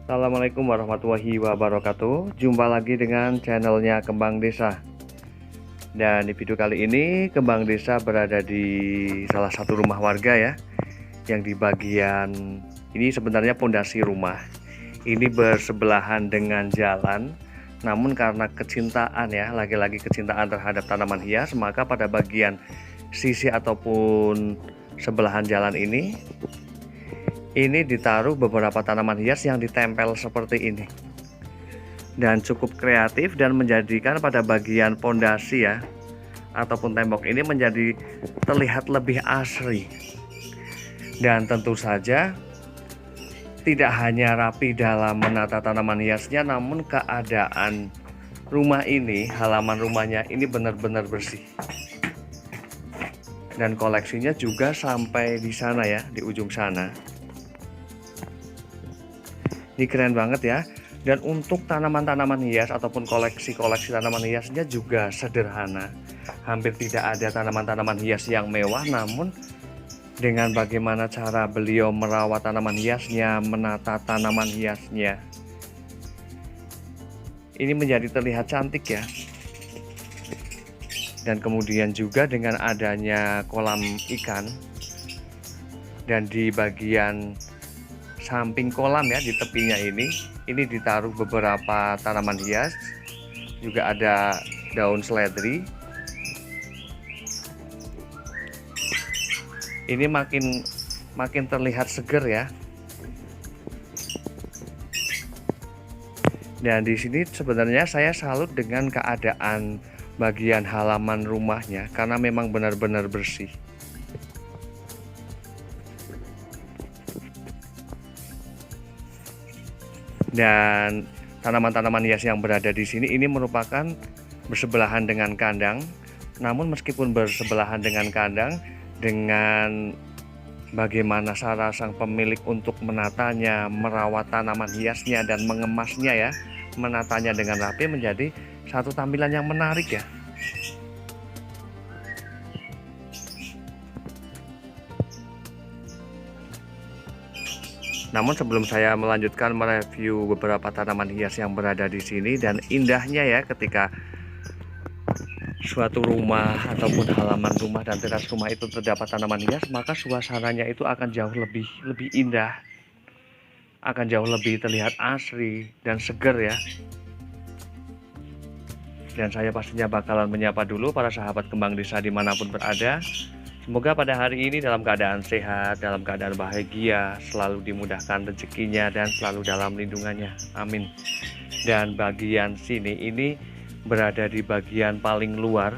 Assalamualaikum warahmatullahi wabarakatuh. Jumpa lagi dengan channelnya Kembang Desa. Dan di video kali ini Kembang Desa berada di salah satu rumah warga ya, yang di bagian ini sebenarnya pondasi rumah. Ini bersebelahan dengan jalan. Namun karena kecintaan ya, lagi-lagi kecintaan terhadap tanaman hias, maka pada bagian sisi ataupun sebelahan jalan ini ditaruh beberapa tanaman hias yang ditempel seperti ini, dan cukup kreatif dan menjadikan pada bagian pondasi ya ataupun tembok ini menjadi terlihat lebih asri. Dan tentu saja tidak hanya rapi dalam menata tanaman hiasnya, namun keadaan rumah ini, halaman rumahnya ini benar-benar bersih. Dan koleksinya juga sampai di sana ya, di ujung sana. Ini keren banget ya. Dan untuk tanaman-tanaman hias ataupun koleksi-koleksi tanaman hiasnya juga sederhana. Hampir tidak ada tanaman-tanaman hias yang mewah, namun dengan bagaimana cara beliau merawat tanaman hiasnya, menata tanaman hiasnya, ini menjadi terlihat cantik ya. Dan kemudian juga dengan adanya kolam ikan, dan di bagian samping kolam ya, di tepinya ini ditaruh beberapa tanaman hias, juga ada daun seledri. Ini makin terlihat seger ya. Dan di sini sebenarnya saya salut dengan keadaan bagian halaman rumahnya, karena memang benar-benar bersih. Dan tanaman-tanaman hias yang berada di sini ini merupakan bersebelahan dengan kandang. Namun meskipun bersebelahan dengan kandang, dengan bagaimana cara sang pemilik untuk menatanya, merawat tanaman hiasnya dan mengemasnya ya, menatanya dengan rapi, menjadi satu tampilan yang menarik ya. Namun sebelum saya melanjutkan mereview beberapa tanaman hias yang berada di sini, dan indahnya ya ketika suatu rumah ataupun halaman rumah dan teras rumah itu terdapat tanaman hias, maka suasananya itu akan jauh lebih indah, akan jauh lebih terlihat asri dan seger ya. Dan saya pastinya bakalan menyapa dulu para sahabat Kembang Desa dimanapun berada. Semoga pada hari ini dalam keadaan sehat, dalam keadaan bahagia, selalu dimudahkan rezekinya dan selalu dalam lindungannya. Amin. Dan bagian sini ini berada di bagian paling luar,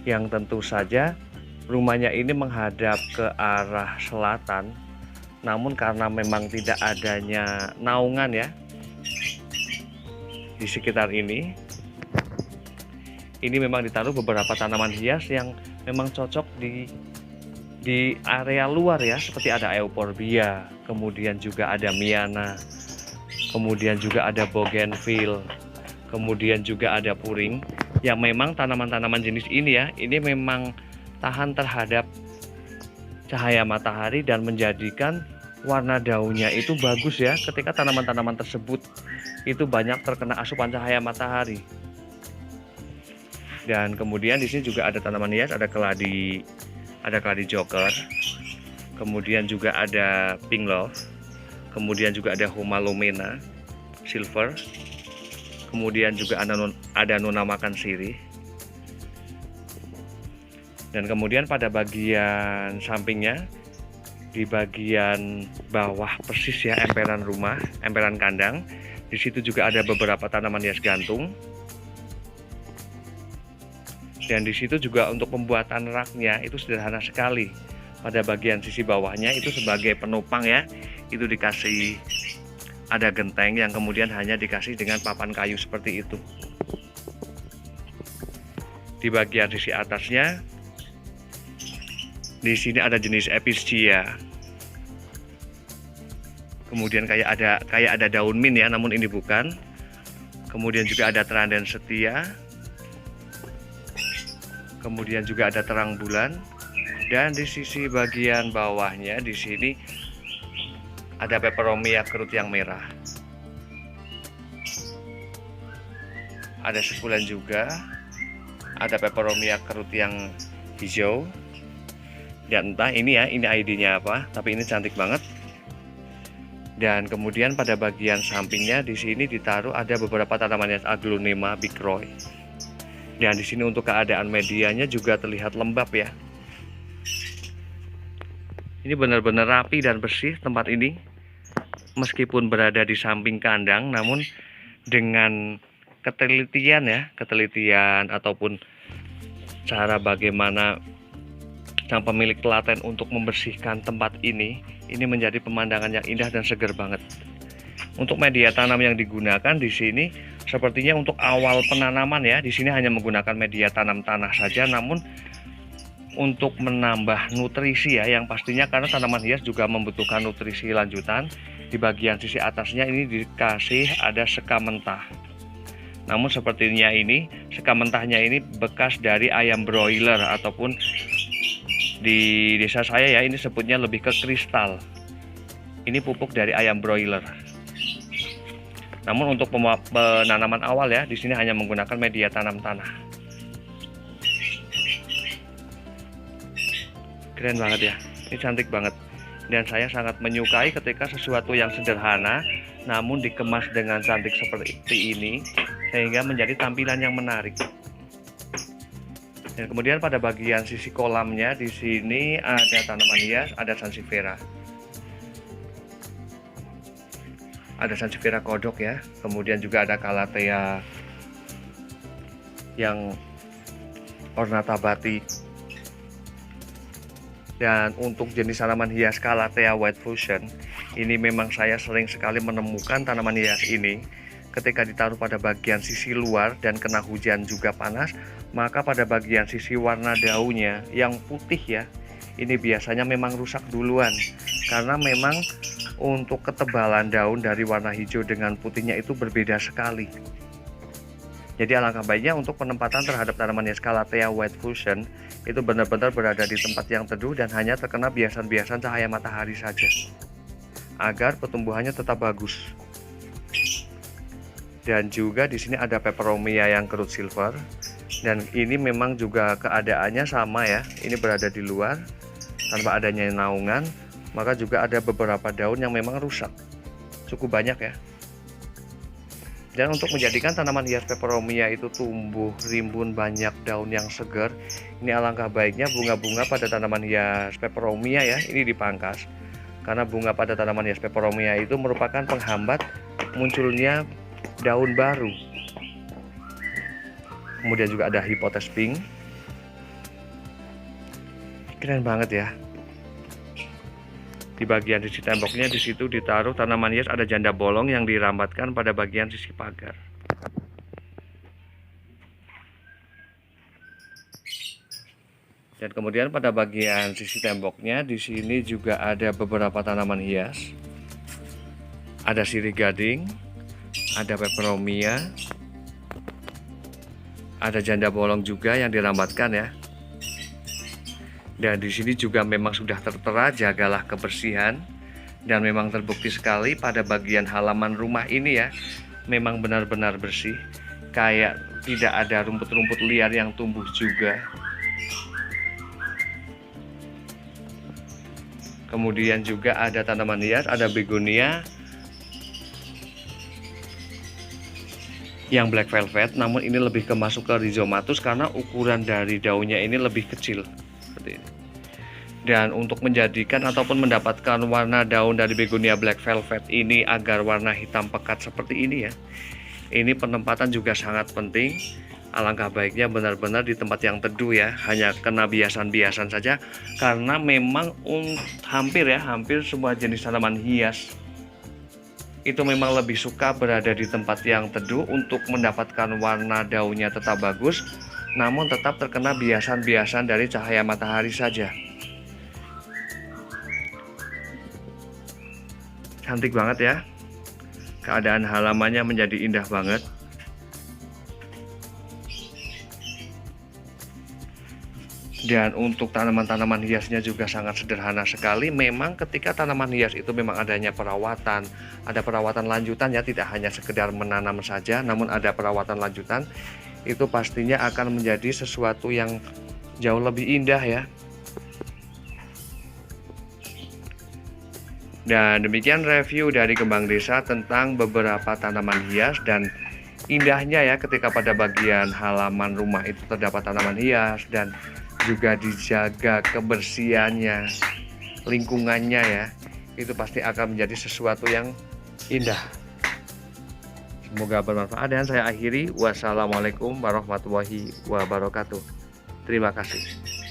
yang tentu saja rumahnya ini menghadap ke arah selatan. Namun karena memang tidak adanya naungan ya di sekitar ini memang ditaruh beberapa tanaman hias yang memang cocok di area luar ya, seperti ada euphorbia, kemudian juga ada miana, kemudian juga ada bougainville, kemudian juga ada puring, yang memang tanaman-tanaman jenis ini ya, ini memang tahan terhadap cahaya matahari dan menjadikan warna daunnya itu bagus ya ketika tanaman-tanaman tersebut itu banyak terkena asupan cahaya matahari. Dan kemudian di sini juga ada tanaman hias, ada keladi joker, kemudian juga ada pink love, kemudian juga ada humalomena silver, kemudian juga ada nona makan sirih. Dan kemudian pada bagian sampingnya, di bagian bawah persis ya, emperan rumah, emperan kandang, di situ juga ada beberapa tanaman hias gantung. Dan di situ juga untuk pembuatan raknya itu sederhana sekali. Pada bagian sisi bawahnya itu sebagai penopang ya, itu dikasih ada genteng yang kemudian hanya dikasih dengan papan kayu seperti itu. Di bagian sisi atasnya, di sini ada jenis epischia. Kemudian kayak ada daun mint ya, namun ini bukan. Kemudian juga ada terandan setia. Kemudian juga ada terang bulan, dan di sisi bagian bawahnya di sini ada peperomia kerut yang merah. ada sukulen juga, ada peperomia kerut yang hijau. Dan entah ini ya, ini ID-nya apa, tapi ini cantik banget. Dan kemudian pada bagian sampingnya di sini ditaruh ada beberapa tanaman hias Aglonema bigroy. Dan di sini untuk keadaan medianya juga terlihat lembab ya. Ini benar-benar rapi dan bersih tempat ini. Meskipun berada di samping kandang, namun dengan ketelitian ya, ketelitian ataupun cara bagaimana sang pemilik telaten untuk membersihkan tempat ini menjadi pemandangan yang indah dan segar banget. Untuk media tanam yang digunakan di sini sepertinya untuk awal penanaman ya, di sini hanya menggunakan media tanam tanah saja, namun untuk menambah nutrisi ya, yang pastinya karena tanaman hias juga membutuhkan nutrisi lanjutan. Di bagian sisi atasnya ini dikasih ada sekam mentah. Namun sepertinya ini sekam mentahnya ini bekas dari ayam broiler ataupun di desa saya ya, ini sebutnya lebih ke kristal. Ini pupuk dari ayam broiler. Namun untuk penanaman awal ya, di sini hanya menggunakan media tanam tanah. Keren banget ya, ini cantik banget. Dan saya sangat menyukai ketika sesuatu yang sederhana namun dikemas dengan cantik seperti ini, sehingga menjadi tampilan yang menarik. Dan kemudian pada bagian sisi kolamnya di sini ada tanaman hias, ada sansevieria. Ada sansevieria kodok ya. Kemudian juga ada calathea yang ornata batik. Dan untuk jenis tanaman hias calathea white fusion, ini memang saya sering sekali menemukan tanaman hias ini ketika ditaruh pada bagian sisi luar dan kena hujan juga panas, maka pada bagian sisi warna daunnya yang putih ya, ini biasanya memang rusak duluan. Karena memang untuk ketebalan daun dari warna hijau dengan putihnya itu berbeda sekali. Jadi alangkah baiknya untuk penempatan terhadap tanaman hias calathea white fusion itu benar-benar berada di tempat yang teduh dan hanya terkena biasan-biasan cahaya matahari saja, agar pertumbuhannya tetap bagus. Dan juga di sini ada peperomia yang kerut silver, dan ini memang juga keadaannya sama ya, ini berada di luar tanpa adanya naungan, maka juga ada beberapa daun yang memang rusak, cukup banyak ya. Dan untuk menjadikan tanaman hias peperomia itu tumbuh rimbun banyak daun yang segar, ini alangkah baiknya bunga-bunga pada tanaman hias peperomia ya, ini dipangkas. Karena bunga pada tanaman hias peperomia itu merupakan penghambat munculnya daun baru. Kemudian juga ada Hippotes pink. Keren banget ya. Di bagian sisi temboknya di situ ditaruh tanaman hias, ada janda bolong yang dirambatkan pada bagian sisi pagar. Dan kemudian pada bagian sisi temboknya di sini juga ada beberapa tanaman hias. Ada sirih gading, ada peperomia, ada janda bolong juga yang dirambatkan ya. Dan di sini juga memang sudah tertera jagalah kebersihan, dan memang terbukti sekali pada bagian halaman rumah ini ya, memang benar-benar bersih, kayak tidak ada rumput-rumput liar yang tumbuh juga. Kemudian juga ada tanaman hias, ada begonia yang black velvet, namun ini lebih masuk ke rhizomatus karena ukuran dari daunnya ini lebih kecil seperti ini. Dan untuk menjadikan ataupun mendapatkan warna daun dari begonia black velvet ini agar warna hitam pekat seperti ini ya, ini penempatan juga sangat penting. Alangkah baiknya benar-benar di tempat yang teduh ya, hanya kena biasan-biasan saja, karena memang hampir semua jenis tanaman hias itu memang lebih suka berada di tempat yang teduh untuk mendapatkan warna daunnya tetap bagus, namun tetap terkena biasan-biasan dari cahaya matahari saja. Cantik banget ya, keadaan halamannya menjadi indah banget. Dan untuk tanaman-tanaman hiasnya juga sangat sederhana sekali. Memang ketika tanaman hias itu memang adanya perawatan, ada perawatan lanjutan ya, tidak hanya sekedar menanam saja, namun ada perawatan lanjutan, itu pastinya akan menjadi sesuatu yang jauh lebih indah ya. Dan demikian review dari Kembang Desa tentang beberapa tanaman hias dan indahnya ya ketika pada bagian halaman rumah itu terdapat tanaman hias dan juga dijaga kebersihannya, lingkungannya ya, itu pasti akan menjadi sesuatu yang indah. Semoga bermanfaat dan saya akhiri. Wassalamualaikum warahmatullahi wabarakatuh. Terima kasih.